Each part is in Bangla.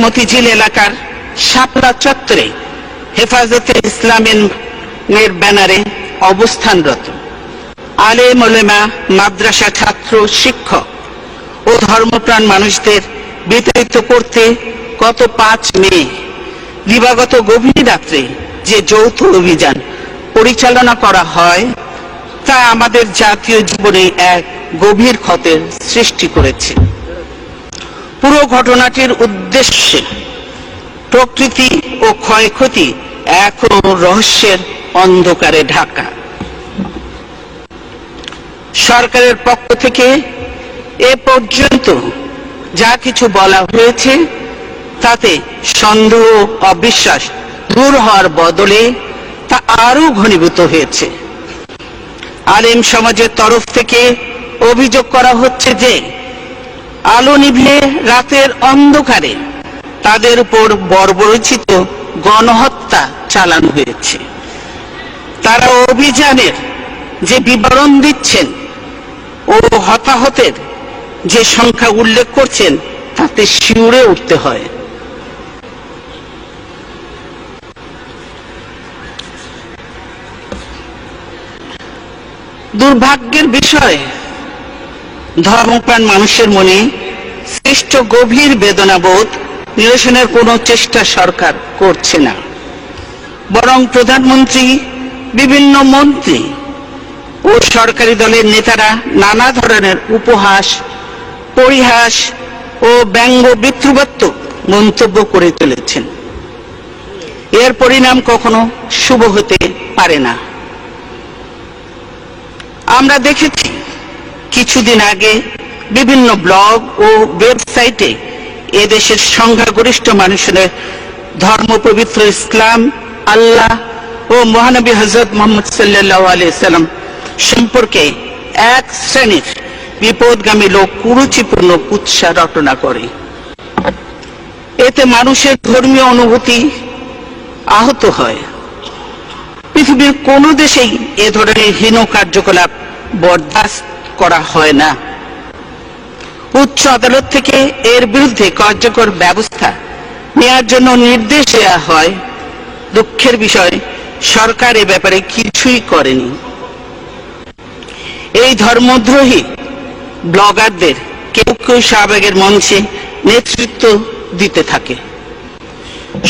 মতিঝিল এলাকার শাপলা চত্বরে হেফাজতে ইসলামের ব্যানারে অবস্থানরত আলেম ওলেমা, মাদ্রাসা ছাত্র, শিক্ষক ও ধর্মপ্রাণ মানুষদের বিতাড়িত করতে গত 5 মে দিবাগত গভীর রাত্রে যে যৌথ অভিযান পরিচালনা করা হয় তা আমাদের জাতীয় জীবনে এক গভীর ক্ষতের সৃষ্টি করেছে। পুরো ঘটনাটির উদ্দেশ্যে প্রকৃতি ও ক্ষয়ক্ষতি এখনো রহস্যের অন্ধকারে ঢাকা। সরকারের পক্ষ থেকে এ পর্যন্ত যা কিছু বলা হয়েছে তাতে সন্দেহ অবিশ্বাস দূর হওয়ার বদলে তা আরো ঘনীভূত হয়েছে। আলেম সমাজের তরফ থেকে অভিযোগ করা হচ্ছে যে আলো নিভিয়ে রাতের অন্ধকারে তাদের উপর বর্বরোচিত গণহত্যা চালানো হয়েছে। তারা অভিযানের যে বিবরণ দিচ্ছেন ও হতাহতের যে সংখ্যা উল্লেখ করছেন তাতে শিউরে উঠতে হয়। দুর্ভাগ্যের বিষয়, ধর্মপ্রাণ মানুষের মনে সৃষ্ট গভীর বেদনাবোধ নিরসনের কোনো চেষ্টা সরকার করছে না, বরং প্রধানমন্ত্রী, বিভিন্ন মন্ত্রী ও সরকারি দলের নেতারা নানা ধরনের উপহাস, পরিহাস ও ব্যঙ্গ বিদ্রুপাত্মক মন্তব্য করে চলেছেন। এর পরিণাম কখনো শুভ হতে পারে না। আমরা দেখেছি কিছুদিন আগে বিভিন্ন ব্লগ ও ওয়েবসাইটে এদেশের সংখ্যাগরিষ্ঠ মানুষের ধর্মপবিত্র ইসলাম, আল্লাহ ও মহানবী হযরত মুহাম্মদ সাল্লাল্লাহু আলাইহি সাল্লাম সম্পর্কে এক শ্রেণীর বিপদগামী লোক কুরুচিপূর্ণ কুৎসা রটনা করে। এতে মানুষের ধর্মীয় অনুভূতি আহত হয়। পৃথিবীর কোন দেশেই এ ধরনের হীন কার্যকলাপ বরদাস্ত করা হয় না। উচ্চ আদালত থেকে এর বিরুদ্ধে কার্যকর ব্যবস্থা নেওয়ার জন্য নির্দেশ দেওয়া হয়। দুঃখের বিষয়, সরকার এ ব্যাপারে কিছুই করেনি। এই ধর্মদ্রোহী ব্লগারদের কেউ কেউ শাহবাগের মঞ্চে নেতৃত্ব দিতে থাকে।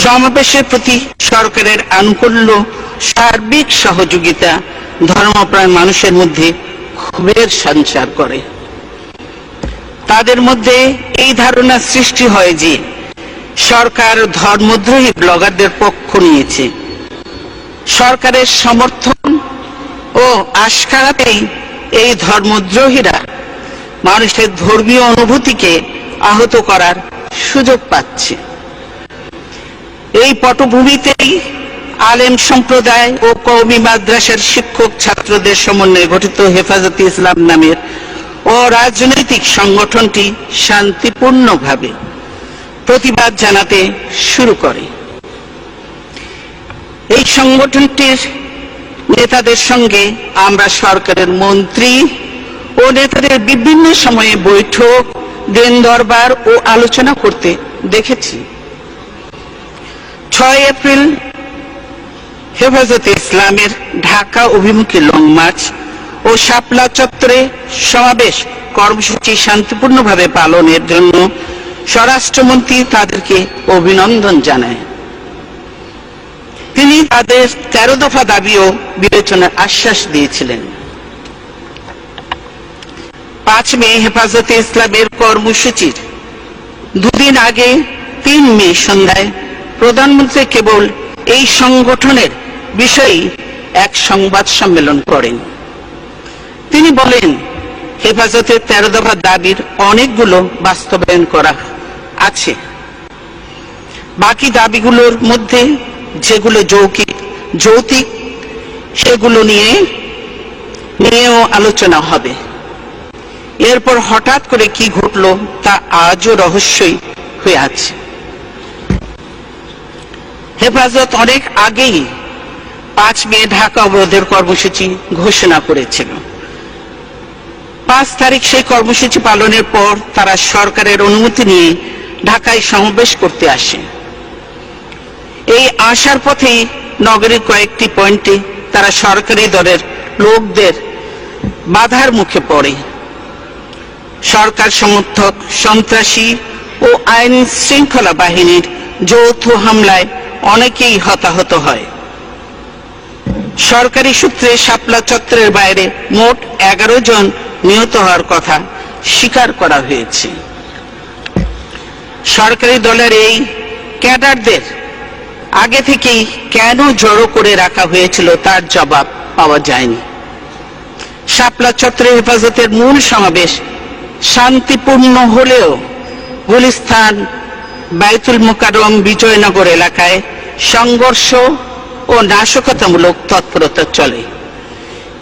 সমাবেশের প্রতি সরকারের আনুকূল্য, সার্বিক সহযোগিতা ধর্মপ্রাণ মানুষের মধ্যে ক্ষোভের সঞ্চার করে। তাদের মধ্যে এই ধারণা সৃষ্টি হয় যে সরকার ধর্মদ্রোহী ব্লগারদের পক্ষ নিয়েছে। সরকারের সমর্থন ও আশকারাতেই এই ধর্মদ্রোহীরা মানুষের ধর্মীয় অনুভূতিকে আহত করার সুযোগ পাচ্ছে। এই পটভূমিতেই আলেম সম্প্রদায় ও কওমি মাদ্রাসার শিক্ষক ছাত্রদের সমন্বয়ে গঠিত হেফাজতে ইসলাম নামের অরাজনৈতিক সংগঠনটি শান্তিপূর্ণভাবে প্রতিবাদ জানাতে শুরু করে। এই সংগঠনটির নেতাদের সঙ্গে আমরা সরকারের মন্ত্রী ও নেতাদের বিভিন্ন সময়ে বৈঠক, দিন দরবার ও আলোচনা করতে দেখেছি। 6 এপ্রিল হেফাজতে ইসলামের ঢাকা অভিমুখী লং মার্চ ও শাপলা চত্বরে সমাবেশ কর্মসূচি শান্তিপূর্ণভাবে পালনের জন্য স্বরাষ্ট্রমন্ত্রী তাদেরকে অভিনন্দন জানায়। তিনি তাদের 13 দফা দাবিও বিবেচনার আশ্বাস দিয়েছিলেন। 5 মে হেফাজতে ইসলামের কর্মসূচির দুদিন আগে 3 মে সন্ধ্যায় প্রধানমন্ত্রী কেবল এই সংগঠনের বিষয়ে এক সংবাদ সম্মেলন করেন। তিনি বলেন, হেফাজতের 13 দফা দাবির অনেকগুলো বাস্তবায়ন করা আছে। বাকি দাবিগুলোর মধ্যে যেগুলো যৌক্তিক সেগুলো নিয়েও আলোচনা হবে। এরপর হঠাৎ করে কি ঘটলো তা আজও রহস্যই হয়ে আছে। হেফাজত অনেক আগেই 5 মে ঢাকা অবরোধের কর্মসূচি ঘোষণা করেছিল। 5 তারিখ সেই কর্মসূচি পালনের পর তারা সরকারের অনুমতি নিয়ে ঢাকায় সমাবেশ করতে আসে। এই আসার পথেই নগরীর কয়েকটি পয়েন্টে তারা সরকারি দলের লোকদের বাধার মুখে পড়ে। সরকার সমর্থক সন্ত্রাসী ও আইন শৃঙ্খলা বাহিনীর যৌথ হামলায় অনেকেই হতাহত হয়। সরকারি সূত্রে শাপলা চত্বরের বাইরে মোট 11 জন নিহত হওয়ার কথা স্বীকার করা হয়েছে। সরকারি দলের এই ক্যাডারদের আগে থেকেই কেন জড়ো করে রাখা হয়েছিল তার জবাব পাওয়া যায়নি। শাপলা চত্বরে হেফাজতের মূল সমাবেশ শান্তিপূর্ণ হলেও গুলিস্তান, বাইতুল মোকাররম, বিজয়নগর এলাকায় সংঘর্ষ ও নাশকতামূলক তৎপরতা চলে।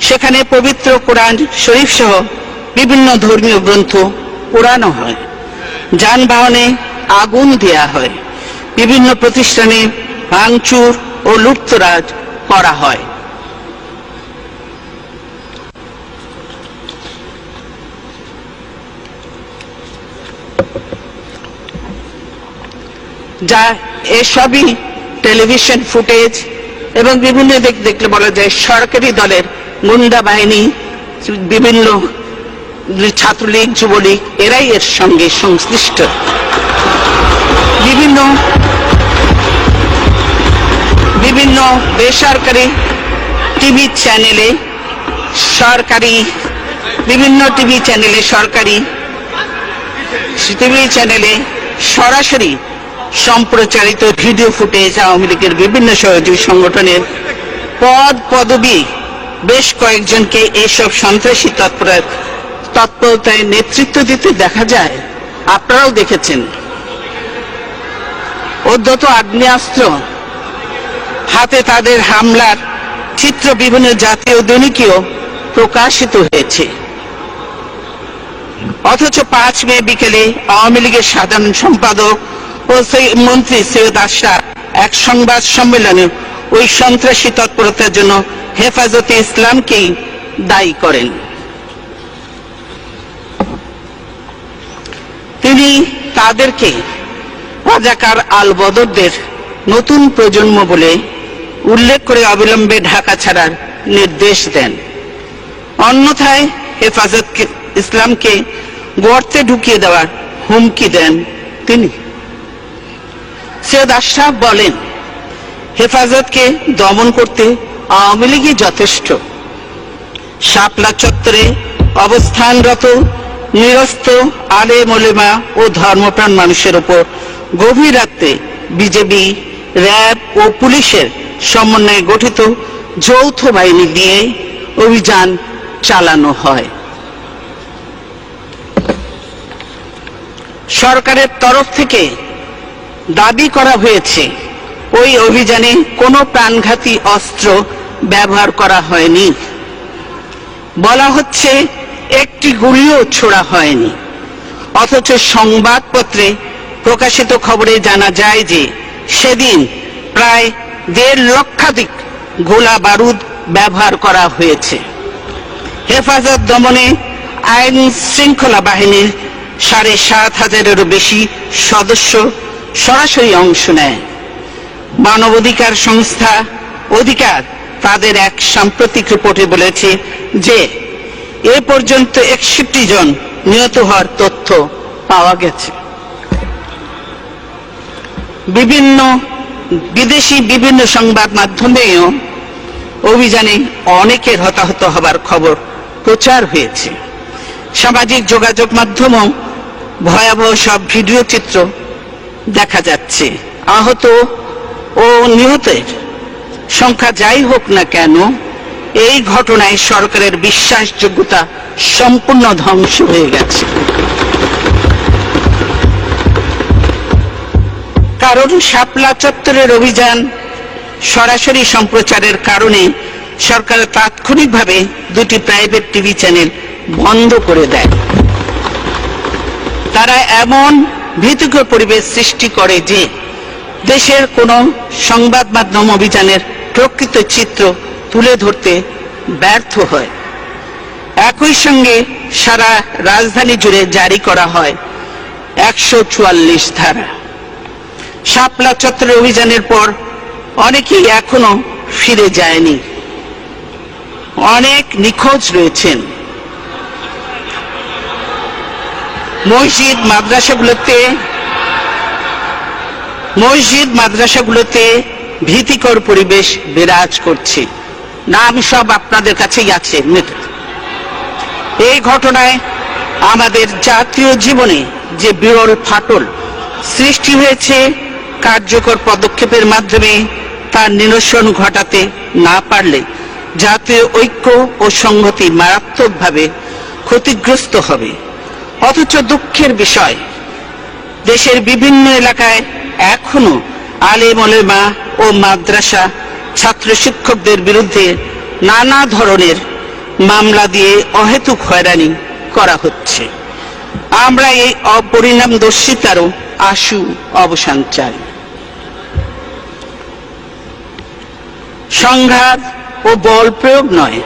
সেখানে পবিত্র কোরআন শরীফ সহ বিভিন্ন ধর্মীয় গ্রন্থ পোড়ানো হয়, যানবাহনে আগুন দেয়া হয়, বিভিন্ন প্রতিষ্ঠানে ভাঙচুর ও লুটতরাজ করা হয়। যা এসবই টেলিভিশন ফুটেজ এবং বিভিন্ন দিক দেখলে বলা যায় সরকারি দলের গুন্ডা বাহিনী, বিভিন্ন ছাত্রলীগ, যুবলীগ এরাই এর সঙ্গে সংশ্লিষ্ট। বিভিন্ন বেসরকারি টিভি চ্যানেলে সরকারি টিভি চ্যানেলে সরাসরি সম্প্রচারিত ভিডিও ফুটেজ আওয়ামী লীগের বিভিন্ন সহযোগী সংগঠনের পদবি বেশ কয়েকজনকে এইসব সন্ত্রাসী তৎপরতায় নেতৃত্ব দিতে দেখা যায়। আপনারাও দেখেছেন। উদ্ধত আগ্নেয়াস্ত্র হাতে তাদের হামলার চিত্র বিভিন্ন জাতীয় দৈনিকেও প্রকাশিত হয়েছে। অথচ 5 মে বিকেলে আওয়ামী লীগের সাধারণ সম্পাদক ও মন্ত্রী সৈয়দ আশরাফ এক সংবাদ সম্মেলনে ওই সন্ত্রাসী তৎপরতার জন্য হেফাজতে ইসলামকেই দায়ী করেন। তিনি তাদেরকে রাজাকার আল বদরদের নতুন প্রজন্ম বলে উল্লেখ করে অবিলম্বে ঢাকা ছাড়ার নির্দেশ দেন। অন্যথায় হেফাজত ইসলামকে গর্তে ঢুকিয়ে দেওয়ার হুমকি দেন তিনি। সৈয়দ আশরাফ বলেন, হেফাজতকে দমন করতে আওয়ামী লীগই যথেষ্ট। শাপলা চত্বরে অবস্থানরত নিরস্ত আলেম ওলেমা ও ধর্মপ্রাণ মানুষের উপর গভীর রাতে বিজেপি, র্যাব ও পুলিশের সমন্বয়ে গঠিত যৌথ বাহিনী দিয়ে অভিযান চালানো হয়। সরকারের তরফ থেকে দাবি করা হয়েছে ওই অভিযানে কোনো প্রাণঘাতী অস্ত্র ব্যবহার করা হয়নি। বলা হচ্ছে একটি গুলিও ছোড়া হয়নি। অথচ সংবাদপত্রে প্রকাশিত খবরে জানা যায় যে সেদিন প্রায় 1.5 লক্ষাধিক গোলা বারুদ ব্যবহার করা হয়েছে। হেফাজত দমনে আইন শৃঙ্খলা বাহিনীর 7,500-এরও বেশি সদস্য সরাসরি অংশ নেয়। মানবাধিকার সংস্থা অধিকার তাদের এক সাম্প্রতিক রিপোর্টে বলেছে যে এ পর্যন্ত 61 জন নিহত হওয়ার তথ্য পাওয়া গেছে। বিদেশি বিভিন্ন সংবাদ মাধ্যমেও অভিযানে অনেকের হতাহত হবার খবর প্রচার হয়েছে। সামাজিক যোগাযোগ মাধ্যমেও ভয়াবহ সব ভিডিও চিত্র দেখা যাচ্ছে। আহত ও নিহতের সংখ্যা যাই হোক না কেন, এই ঘটনায় সরকারের বিশ্বাসযোগ্যতা সম্পূর্ণ ধ্বংস হয়ে গেছে। কারণ শাপলা চত্বরের অভিযান সরাসরি সম্প্রচারের কারণে সরকার তাৎক্ষণিকভাবে 2টি প্রাইভেট টিভি চ্যানেল বন্ধ করে দেয়। তারা এমন ভীতিকর পরিবেশ সৃষ্টি করে যে দেশের কোনো সংবাদ মাধ্যম অভিযানের প্রকৃত চিত্র তুলে ধরতে ব্যর্থ হয়। একই সঙ্গে সারা রাজধানী জুড়ে জারি করা হয় 144 ধারা। শাপলা চত্বরে অভিযানের পর অনেকেই এখনো ফিরে যায়নি, অনেক নিখোঁজ রয়েছেন। মসজিদ মাদ্রাসাগুলোতে ভীতিকর পরিবেশ বিরাজ করছে। নাম সব আপনাদের কাছেই আছে। এই ঘটনায় আমাদের জাতীয় জীবনে যে বিরল ফাটল সৃষ্টি হয়েছে, কার্যকর পদক্ষেপের মাধ্যমে তার নিরসন ঘটাতে না পারলে জাতীয় ঐক্য ও সংহতি মারাত্মকভাবে ক্ষতিগ্রস্ত হবে। অথচ দুঃখের বিষয়, দেশের বিভিন্ন এলাকায় এখনো আলেম ওলেমা ও মাদ্রাসা ছাত্র শিক্ষকদের বিরুদ্ধে নানা ধরনের মামলা দিয়ে অহেতুক হয়রানি করা হচ্ছে। আমরা এই অপরিণামদর্শিতারও আশু অবসান চাই। সংঘাত ও বল প্রয়োগ নয়,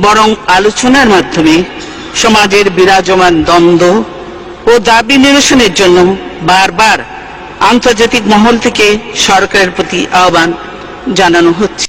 বরং আলোচনার মাধ্যমে সমাজের বিরাজমান দ্বন্দ্ব ও দাবি নিরসনের জন্য বারবার আন্তর্জাতিক মহল থেকে সরকারের প্রতি আহ্বান জানানো হচ্ছে।